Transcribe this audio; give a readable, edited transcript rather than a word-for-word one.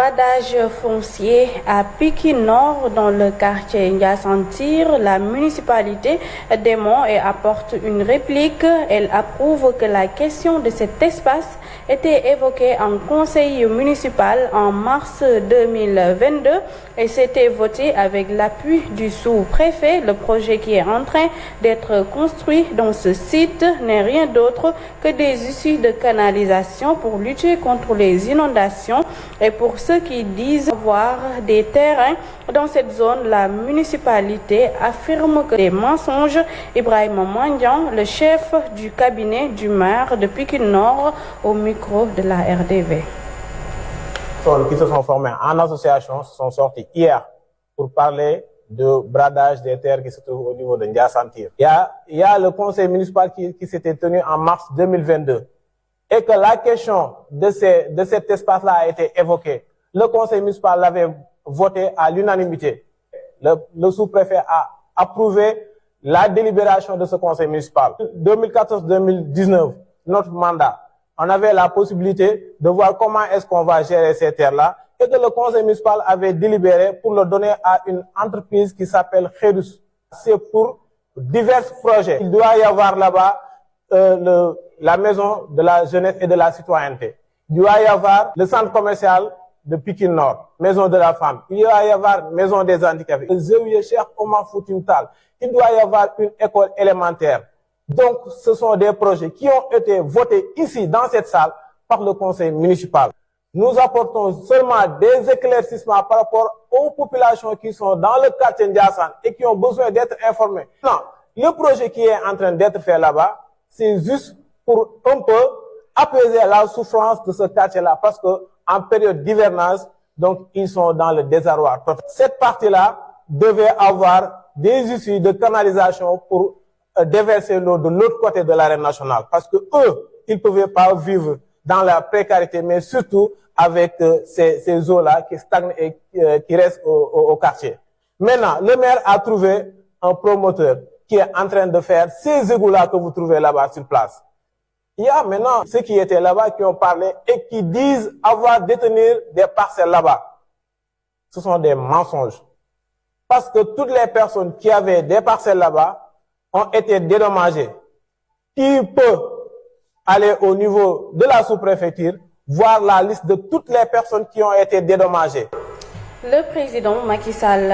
bradage foncier à Pikine Nord dans le quartier Ndiassantir. La municipalité dément et apporte une réplique. Elle approuve que la question de cet espace était évoquée en conseil municipal en mars 2022 et s'était voté avec l'appui du sous-préfet. Le projet qui est en train d'être construit dans ce site n'est rien d'autre que des issues de canalisation pour lutter contre les inondations. Et pour ceux qui disent avoir des terrains dans cette zone, la municipalité affirme que des mensonges. Ibrahima Mandian, le chef du cabinet du maire de Pikine Nord, au micro de la RDV. Qui se sont formés en association se sont sortis hier pour parler de bradage des terres qui se trouvent au niveau de Ndiassantir. Il y a le conseil municipal qui s'était tenu en mars 2022 et que la question de cet espace-là a été évoquée. Le conseil municipal l'avait voté à l'unanimité. Le sous-préfet a approuvé la délibération de ce conseil municipal. 2014-2019, notre mandat, on avait la possibilité de voir comment est-ce qu'on va gérer ces terres-là et que le conseil municipal avait délibéré pour le donner à une entreprise qui s'appelle Kherus. C'est pour divers projets. Il doit y avoir là-bas la maison de la jeunesse et de la citoyenneté. Il doit y avoir le centre commercial de Pikine Nord, maison de la femme. Il doit y avoir maison des handicapés. Le Zawiya Cheikh Omar Foutiyou Tall. Il doit y avoir une école élémentaire. Donc, ce sont des projets qui ont été votés ici, dans cette salle, par le conseil municipal. Nous apportons seulement des éclaircissements par rapport aux populations qui sont dans le quartier Ndiassane et qui ont besoin d'être informées. Non, le projet qui est en train d'être fait là-bas, c'est juste pour un peu apaiser la souffrance de ce quartier-là, parce que en période d'hivernage, donc ils sont dans le désarroi. Cette partie-là devait avoir des issues de canalisation pour déverser l'eau de l'autre côté de l'arène nationale, parce que eux, ils ne pouvaient pas vivre dans la précarité, mais surtout avec ces eaux-là qui stagnent et qui restent au quartier. Maintenant, le maire a trouvé un promoteur qui est en train de faire ces égouts-là que vous trouvez là-bas sur place. Il y a maintenant ceux qui étaient là-bas qui ont parlé et qui disent avoir détenir des parcelles là-bas. Ce sont des mensonges. Parce que toutes les personnes qui avaient des parcelles là-bas ont été dédommagées. Qui peut aller au niveau de la sous-préfecture, voir la liste de toutes les personnes qui ont été dédommagées? Le président Macky Sall